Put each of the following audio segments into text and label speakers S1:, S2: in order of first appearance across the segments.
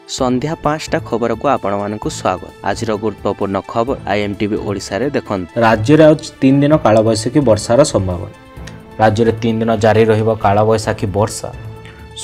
S1: संध्या 5टा खबर को आपण मानकु स्वागत। आज गुरुत्वपूर्ण खबर आईएमटीवी ओडिशा रे देखन।
S2: राज्य में 3 दिन कालबैशाखी वर्षार संभावना। राज्य में 3 दिन जारी रहिबो कालबैशाखी वर्षा।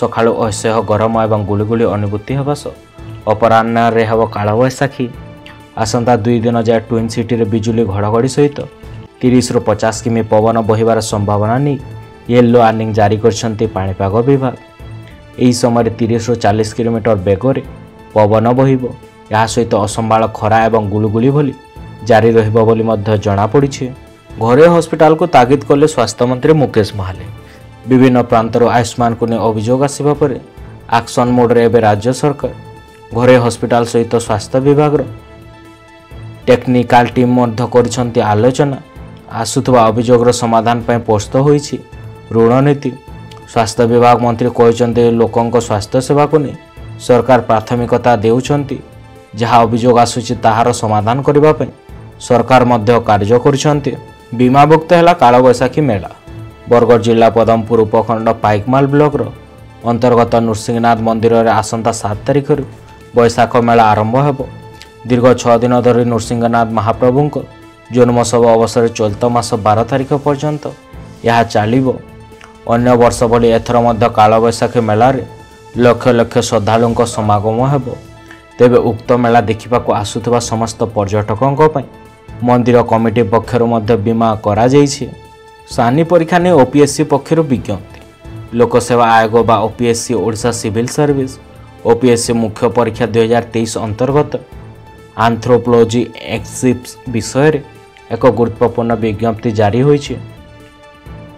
S2: सकाळु असह्य गरम और गुलिगुली अनुभूति हेबा सह अपराह्न रे हेबो कालबैशाखी। आसंता 2 दिन जाए ट्विन सिटी रे बिजुली घड़घड़ी सहित 30 ରୁ 50 किमी पवन बहिबार संभावना नहीं येलो वार्निंग जारी करछंती पाणीपाग विभाग। यही समय 30 ରୁ 40 किलोमीटर बेगर पवन बहिब। या सहित असंभाल खरा और गुलुगुली भली जारी रहिबो बोली मध्य जणा पड़िछे। घरे हॉस्पिटल को तागिद कले स्वास्थ्य मंत्री मुकेश महाले। विभिन्न प्रांतर आयुष्मान को अभियोग आसिबा परे एक्शन मोड रे राज्य सरकार घरे हॉस्पिटल सहित स्वास्थ्य विभाग टेक्निकल टीम मध्य करिसंती आलोचना। आसुथबा अभियोग समाधान पय प्रस्तुत होईछि रणनीति। स्वास्थ्य विभाग मंत्री कहते लोकों स्वास्थ्य सेवा को नहीं सरकार प्राथमिकता देउछंती। जहाँ अभियोग आसुछि ताहार समाधान करने सरकार मध्य कार्य करुछंती। बीमाभुक्त है कालबैशाखी मेला। बरगढ़ जिला पदमपुर उपखंड पाइकमाल ब्लॉक अंतर्गत नृसिंहनाथ मंदिर में आसंता 7 तारिख बैशाख मेला आरंभ होब। दीर्घ 6 दिन धरी नृसिंहनाथ महाप्रभु जन्मोत्सव अवसर चलित मास 12 तारिख पर्यंत यह चलिबो। अन्य वर्ष भली एथर मध्य कालबैशाखी मेला रे लक्ष लक्ष श्रद्धालुओं समागम हेबो। तेबे उक्त मेला देखिबाकू आसुथबा समस्त पर्यटकों पई मंदिर कमिटी पक्षरु मध्य बीमा करा जाइछि। सानी परीक्षा ने ओपीएससी पक्षरु विज्ञप्ति। लोकसेवा आयोग बा OPSC Odisha civil service OPSC मुख्य परीक्षा 2023 अंतर्गत एंथ्रोपोलॉजी एक्सिप्स विषय रे एक गुरुत्वपूर्ण विज्ञप्ति जारी होइछि।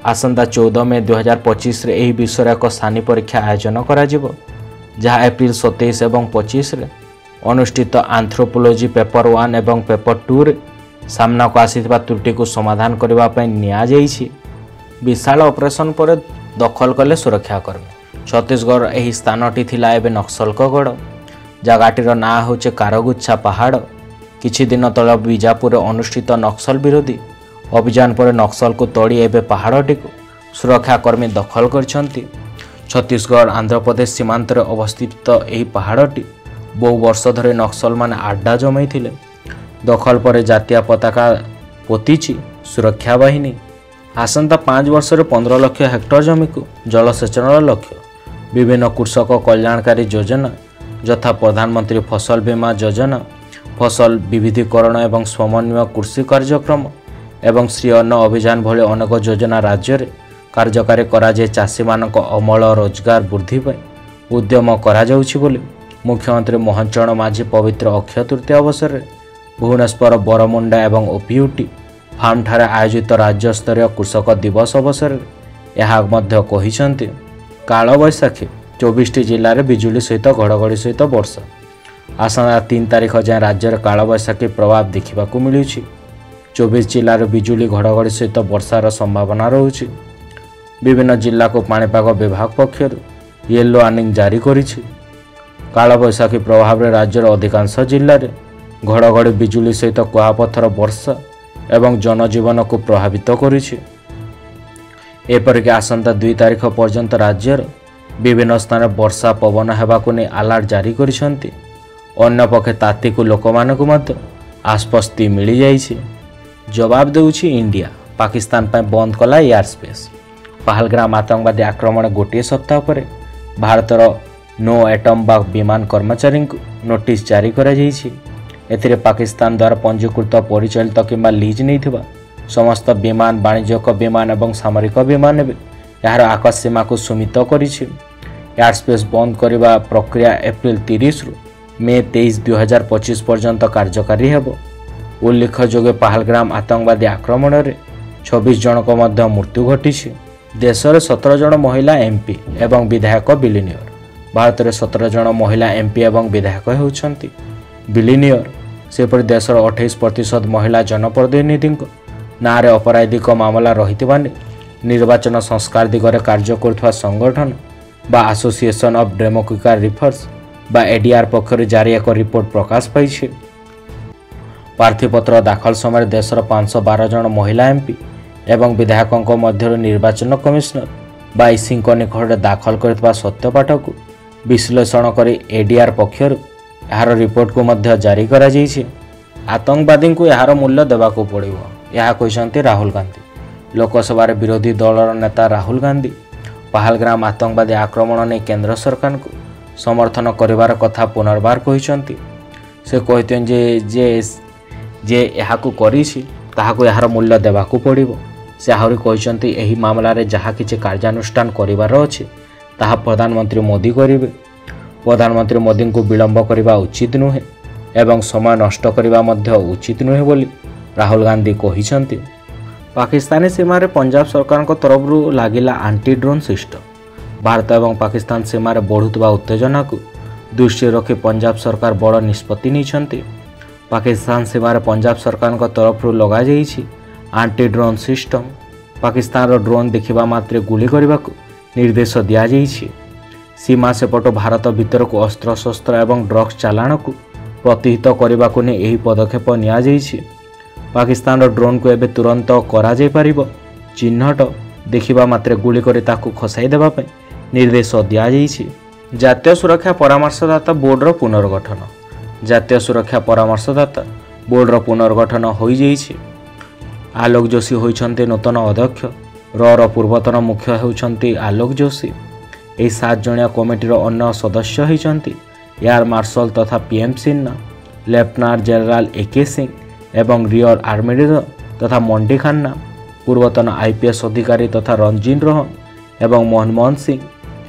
S2: आसंता 14 मई 2025 रे एही विषय एक सानी परीक्षा आयोजन करा जिवो। जहाँ एप्रिल 27 एवं 25 रे अनुष्ठित एंथ्रोपोलॉजी पेपर 1 एवं पेपर 2 रे सामना को आसीथिबा त्रुटि को समाधान करबा पय निया जाइछि। विशाल ऑपरेशन पर दखल कले सुरक्षाकर्मी। छत्तीसगढ़ एही स्थानटी थिला एबे नक्सलगढ़। जगाटीर ना होचे कारगुच्छा पहाड़। किछि दिन तले बीजापुर अनुष्ठित नक्सल विरोधी अभियान पर नक्सल को तोड़ी एबे पहाड़टी को सुरक्षाकर्मी दखल करछंती। छत्तीसगढ़ आंध्र प्रदेश सीमांत रे अवस्थित एही पहाड़टी बहु वर्ष धरे नक्सल माने आड्डा जमाई थिले। दखल पर जातीय पताका पोतीछि सुरक्षा बाहिनी। आसंता 5 वर्ष रे 15 लाख हेक्टर जमी को जलसेचन लक्ष्य। विभिन्न कृषक कल्याणकारी योजना यथा प्रधानमंत्री फसल बीमा योजना, फसल विविधीकरण एवं समन्वय कृषि कार्यक्रम एवं श्री अन्न अभियान भली अनेक योजना राज्य में कार्यकारी कराए चाषी मानक अमल रोजगार वृद्धि पर उद्यम करा जाउछि बोली मुख्यमंत्री मोहन चरण माझी पवित्र अक्षय तृतीया अवसर में भुवनेश्वर बरमुंडा एवं ओपीयूटी फार्म ठारे आयोजित राज्य स्तरीय कृषक दिवस अवसर में यह कहिसंती। कालबैशाखी 24 जिले में बिजुली सहित घड़घड़ी सहित वर्षा। आसंता 3 तारिख जाए राज्य में कालबैशाखी प्रभाव देखा मिलूँ। 24 जिलार बिजुली घड़घड़ी सहित वर्षार संभावना रहुछि। विभिन्न जिला को पाणीपाग विभाग पक्षर येलो वार्निंग जारी करिछि। कालबैशाखी प्रभाव में राज्यर अधिकांश जिले में घड़घड़ी बिजुली सहित कुआपथर वर्षा एवं जनजीवन को प्रभावित करिछि। एपरिक आसंता 2 तारिख पर्यंत राज्यर विभिन्न स्थान वर्षा पवन हेबाकु नै अलर्ट जारी करिसंती। अन्य पक्षे ताती को लोक मानकु मध्य आश्वस्ति मिली जाइछि। जवाब देउछि इंडिया। पाकिस्तान पर बंद कला एयर स्पेस। पहलगाम आतंकवादी आक्रमण गोटे सप्ताह पर भारतर नो एटम बा विमान कर्मचारी को नोटिस जारी करा जाइछि। एथिरे पाकिस्तान द्वारा पंजीकृत परिचालित किंबा लीज नहीं समस्त विमान वाणिज्यिक विमान एवं सामरिक विमान यार आकाश सीमा को सीमित करिछि। एयर स्पेस बंद करने प्रक्रिया एप्रिल 30 रु मे 23 2025 पर्यंत कार्यकारी हेबो। उल्लेखযোग्य पहलगाम आतंकवादी आक्रमण में 26 जनक मध्य मृत्यु घटी। देश में 17 जन महिला एमपी एवं विधायक बिलिनियर। भारत में 17 जन महिला एमपी एवं विधायक होउछंती बिलिनियर। सेपरि देशर 28% महिला जनप्रतिनिधि नारे अपराधिक मामला रहितबा निर्वाचन संस्कार दिगरे कार्य करुवा संगठन बा एसोसिएशन ऑफ डेमोक्रेटिक रिफर्स बा एडीआर पक्षर जारी एक रिपोर्ट प्रकाश पाई। प्रार्थीपत्र दाखल समय देशर 512 जन महिला एमपी एवं विधायकों मध्य निर्वाचन कमिशनर बा ईसी निकट दाखल कर सत्यपाठ को विश्लेषण करी एडीआर पक्षर यार रिपोर्ट को मध्य जारी करा जाइछि। आतंकवादी को यार मूल्य देवाक पड़ो यह कहते राहुल गांधी। लोकसभा विरोधी दलर नेता राहुल गांधी पहलगाम आतंकवादी आक्रमण नहीं केंद्र सरकार को समर्थन करिवार कथा पुनर्बार कहते। से कहते जे जे यहाकू करिछि ताहाकू यार मूल्य देवाक पड़ो। से आहरी कहते यही मामलें जहाँ किसी कार्यानुष्ठान करिवार अछि ताहा प्रधानमंत्री मोदी करिवे। प्रधानमंत्री मोदी को विलंब करने उचित नुहे एवं समय नष्ट करने मध्य उचित नुहे बोली राहुल गांधी कहते। पाकिस्तानी सीमार पंजाब सरकार तरफ लगिला आंटी ड्रोन सिस्टम। भारत एवं पाकिस्तान सीमार बढ़ुवा उत्तेजना को दृष्टि रखी पंजाब सरकार बड़ निष्पत्ति नहीं। पाकिस्तान सीमार पंजाब सरकार तरफ लगा aunty drone system. Pakistan drone देखा मात्रे गुली करने को निर्देश दि जाइछि। सीमा सेपट भारत भीतर को अस्त्रशस्त्र एवं ड्रग्स चालाण को प्रतिहित करने को नहीं यही पदक्षेप नि पाकिस्तान ड्रोन को एबे तुरंत करा जाय परिबो। चिन्हट देखा मात्रे गुली कर ताकू खसाई देवाई निर्देश दि जाइछि। जातीय सुरक्षा परामर्शदाता बोर्डर पुनर्गठन। जातीय सुरक्षा परामर्शदाता बोर्डर पुनर्गठन हो जाइछि। आलोक जोशी होइछन्ते नूतन अध्यक्ष। र पूर्वतन मुख्य होउछन्ते आलोक जोशी। यही 7 जणिया कमिटीर अन्य सदस्य होइछन्ते एयर मार्शल तथा पीएम सिन्हा, लेफ्टिनेंट जनरल एके सिंह एवं रियर आर्मीडर तथा मंडी खन्ना, पूर्वतन आईपीएस अधिकारी तथा रंजीन रोहन एवं मनमोहन सिंह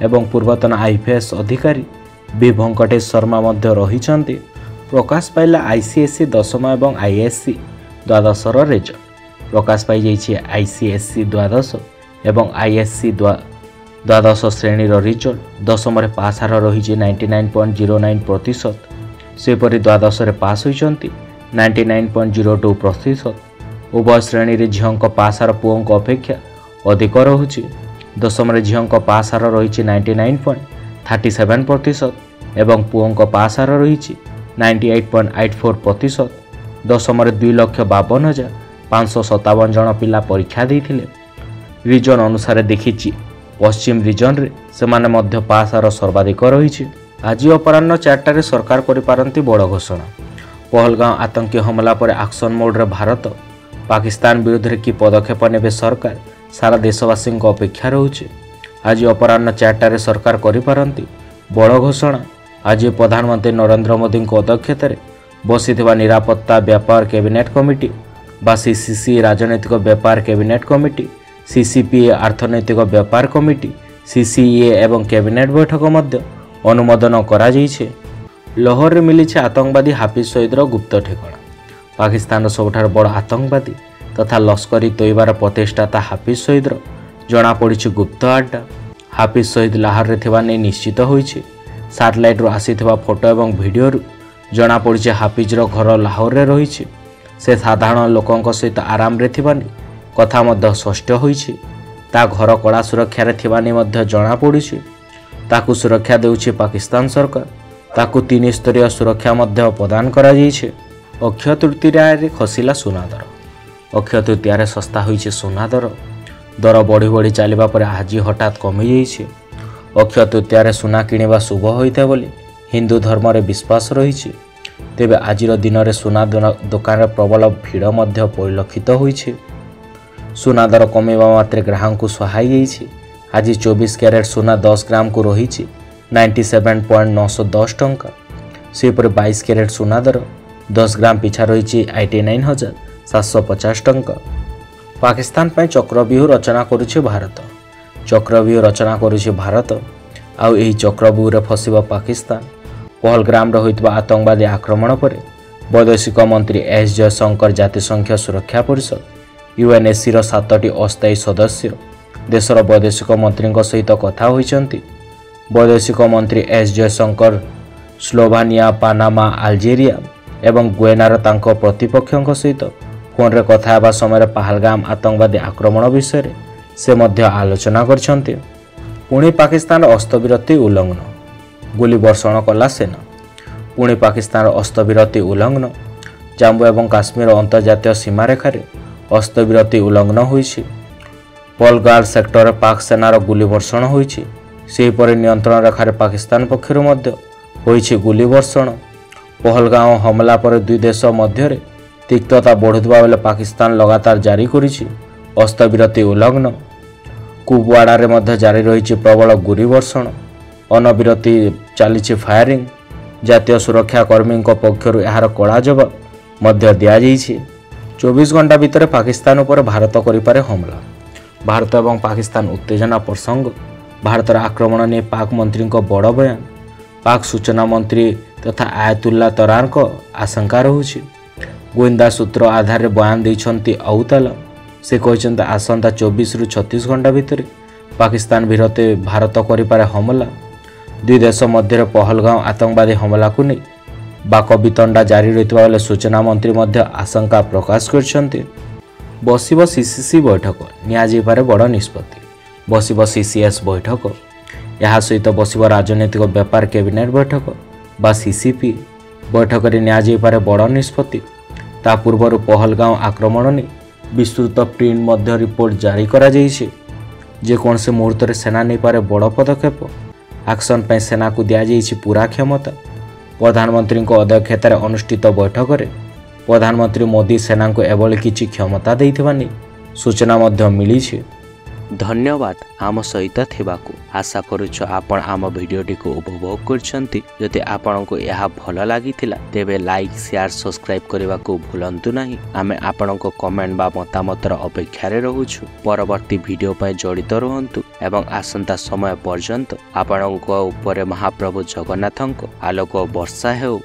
S2: एवं पूर्वतन आईपीएस अधिकारी बी वेंकटेश शर्मा मध्य रहिछन्ते। प्रकाश पाइला आईसीएससी 10मा एवं आईएससी द्वादश रिजल्ट। प्रकाश पाई जाइछि आईसीएससी द्वादश एवं आईएससी द्वादश श्रेणी रिजल्ट। 10म पास हार रही 99.09%। सेपरी द्वादश पास होइछन्ति 99.02%। उभय श्रेणी रे झियों पास हार पुओं अपेक्षा अधिक रहुछि। 10म झियों पास हार रही 99.37% एवं पुओं पास हार रही 98.84%। 10म 2,52,557 जन पिला परीक्षा देइथिले। रिजन अनुसार देखिछि पश्चिम रिजन रे सेमाने मध्य पास हार सर्वाधिक रही। आज अपराह्न 4टारे सरकार करिपारंती बड़ घोषणा। पहलगाम आतंकी हमला पर एक्शन मोड रे भारत पाकिस्तान विरुद्ध रे की पदक्षेप नेबे सरकार सारा देशवासी अपेक्षा रहुछि। आज अपराह्न 4टारे सरकार करिपारंती बड़ घोषणा। आज प्रधानमंत्री नरेंद्र मोदी अध्यक्षता बसिथिबा निरापत्ता व्यापार कैबिनेट कमिटी बा सीसीसी राजनैतिक व्यापार कैबिनेट कमिटी, सीसीपीए अर्थनैतिक व्यापार कमिटी, सीसीईए एवं कैबिनेट बैठक मध्य अनुमोदन करा जाइछे। लाहौर में मिली आतंकवादी हाफिज सईद गुप्त ठिकाना। पाकिस्तान सबुठार बड़ आतंकवादी तथा लश्करी तैयबार प्रतिष्ठाता हाफिज सईद जनापड़ी गुप्त अड्डा। हाफिज सईद लाहौर में थिबा नै निश्चित होइछे। सैटेलाइट रो आसीथिबा फोटो एवं वीडियो जनापड़ी हाफिज घर लाहौर में रही। से साधारण लोकों सहित आराम रे थिबानी कथा मध्य स्पष्ट होइछे। ता घर कड़ा सुरक्षा रे थिबानी मध्य जनापड़ी। ताकू सुरक्षा देउछे पाकिस्तान सरकार। ताकू 3 स्तरीय सुरक्षा मध्य प्रदान करा जाइछे। अक्षय तृतीया रे खसिला सोना दर। अक्षय तृतीया रे सस्ता होइछे सोना दर। दर बढ़ी बढ़ी चलिबा पर आज हठात कमी जाइछे। अक्षय तृतीया रे सोना किनिबा शुभ होइते बोली हिंदू धर्म रे विश्वास रहिछे। तेबे आजिर दिन में सोना दुकान रे प्रबल भीड़ मध्य परिलक्षित होइछे। सोना दर कमिबा मात्रे ग्राहक को सहाय जाइछे। आज 24 कैरेट सोना 10 ग्राम को रही 97.910 टंका। सेपरि 22 कैरेट सोना दर 10 ग्राम पिछा रही 89,750 टंका। पाकिस्तान पर चक्रव्यूह रचना करुछे भारत। चक्रव्यूह रचना करुछे भारत आउ एही चक्रव्यूह फसिबा पाकिस्तान। पहलगाम होइतबा आतंकवादी आक्रमण पर वैदेशिक मंत्री एस जयशंकर जातिसंघ सुरक्षा परिषद यूएनएससी 7टी अस्थायी सदस्य देशर वैदेशिक मंत्री सहित कथा होइछन्ति। वैदेशिक मंत्री एस जयशंकर स्लोभानिया, पानामा, अल्जेरिया एवं गुएनार तांको प्रतिपक्षों सहित फोन रे कथा हेबा समय पहलगाम आतंकवादी आक्रमण विषय से मध्य आलोचना करछन्ति। पुणी पाकिस्तान अस्तविरति उल्लंघन। गोली वर्षण कला सेना। पुणी पाकिस्तान अस्तविरति उल्लंघन। जम्मू एवं काश्मीर अंतर्जातीय सीमारेखार अस्तविरति उल्लंघन होइछि। पलगार सेक्टर पाक सेनार गोली वर्षण होइछि। ସେହିପରି ନିୟନ୍ତ୍ରଣ ରେଖାରେ ପାକିସ୍ତାନ ପକ୍ଷରୁ ମଧ୍ୟ ହୋଇଛି ଗୁଳିବର୍ଷଣ। ପହଲଗାଁଓ ହମଲା ପରେ ଦୁଇ ଦେଶ ମଧ୍ୟରେ ତିକ୍ତତା ବଢ଼ୁଥିବା ବେଳେ ପାକିସ୍ତାନ ଲଗାତାର ଜାରି କରିଛି ଅସ୍ତ୍ରବିରତି ଉଲ୍ଲଂଘନ। କୁପୱାଡ଼ାରେ ମଧ୍ୟ ଜାରି ରହିଛି ପ୍ରବଳ ଗୁଳିବର୍ଷଣ। ଅନବିରତି ଚାଲିଛି ଫାୟାରିଂ। ଜାତୀୟ ସୁରକ୍ଷା କର୍ମୀଙ୍କ ପକ୍ଷରୁ ଏହାର କଡ଼ା ଜବାବ ମଧ୍ୟ ଦିଆଯାଇଛି। 24 ଘଣ୍ଟା ଭିତରେ ପାକିସ୍ତାନ ଉପରେ ଭାରତ କରିପାରେ ହମଲା। ଭାରତ ଏବଂ ପାକିସ୍ତାନ ଉତ୍ତେଜନା ପ୍ରସଙ୍ଗ। ଭାରତର ଆକ୍ରମଣ ନେଇ ପାକ୍ ମନ୍ତ୍ରୀଙ୍କ ବଡ଼ ବୟାନ। ପାକ୍ ସୂଚନା ମନ୍ତ୍ରୀ ତଥା ଆୟତୁଲ୍ଲା ତରାରଙ୍କ ଆଶଙ୍କା ରହୁଛି। ଗୋଇନ୍ଦା ସୂତ୍ର ଆଧାରରେ ବୟାନ ଦେଇଛନ୍ତି ଅଉତାଲା। ସେ କହିଛନ୍ତି ଆସନ୍ତା 24ରୁ 36 ଘଣ୍ଟା ଭିତରେ ପାକିସ୍ତାନ ବିରୋଧରେ ଭାରତ କରିପାରେ ହମଲା। ଦୁଇ ଦେଶ ମଧ୍ୟରେ ପହଲଗାଁଓ ଆତଙ୍କବାଦୀ ହମଲାକୁ ନେଇ ବାକବିତଣ୍ଡା ଜାରି ରହିଥିବା ବେଳେ ସୂଚନା ମନ୍ତ୍ରୀ ମଧ୍ୟ ଆଶଙ୍କା ପ୍ରକାଶ କରିଛନ୍ତି। ବସିବ ସିସିସି ବୈଠକ, ନିଆଯାଇପାରେ ବଡ଼ ନିଷ୍ପତ୍ତି। ବସିବ ସିସିଏସ୍ ବୈଠକ। ଏହା ସହିତ ବସିବ ରାଜନୈତିକ ବ୍ୟାପାର କ୍ୟାବିନେଟ୍ ବୈଠକ ବା ସିସିପି। ବୈଠକରେ ନିଆଯାଇପାରେ ବଡ଼ ନିଷ୍ପତ୍ତି। ତା ପୂର୍ବରୁ ପହଲଗାଁଓ ଆକ୍ରମଣ ନେଇ ବିସ୍ତୃତ ପ୍ରିଣ୍ଟ ମଧ୍ୟ ରିପୋର୍ଟ ଜାରି କରାଯାଇଛି। ଯେକୌଣସି ମୁହୂର୍ତ୍ତରେ ସେନା ନେଇପାରେ ବଡ଼ ପଦକ୍ଷେପ। ଆକ୍ସନ ପାଇଁ ସେନାକୁ ଦିଆଯାଇଛି ପୁରା କ୍ଷମତା। ପ୍ରଧାନମନ୍ତ୍ରୀଙ୍କ ଅଧ୍ୟକ୍ଷତାରେ ଅନୁଷ୍ଠିତ ବୈଠକରେ ପ୍ରଧାନମନ୍ତ୍ରୀ ମୋଦି ସେନାଙ୍କୁ ଏଭଳି କିଛି କ୍ଷମତା ଦେଇଥିବା ନେଇ ସୂଚନା ମଧ୍ୟ ମିଳିଛି।
S1: ଧନ୍ୟବାଦ ଆମ ସହିତ ଥିବାକୁ। ଆଶା କରୁଛୁ ଆପଣ ଆମ ଭିଡ଼ିଓଟିକୁ ଉପଭୋଗ କରିଛନ୍ତି। ଯଦି ଆପଣଙ୍କୁ ଏହା ଭଲ ଲାଗିଥିଲା ତେବେ ଲାଇକ୍, ସେୟାର, ସବସ୍କ୍ରାଇବ୍ କରିବାକୁ ଭୁଲନ୍ତୁ ନାହିଁ। ଆମେ ଆପଣଙ୍କ କମେଣ୍ଟ ବା ମତାମତର ଅପେକ୍ଷାରେ ରହୁଛୁ। ପରବର୍ତ୍ତୀ ଭିଡ଼ିଓ ପାଇଁ ଜଡ଼ିତ ରୁହନ୍ତୁ ଏବଂ ଆସନ୍ତା ସମୟ ପର୍ଯ୍ୟନ୍ତ ଆପଣଙ୍କ ଉପରେ ମହାପ୍ରଭୁ ଜଗନ୍ନାଥଙ୍କ ଆଲୋକ ବର୍ଷା ହେଉ।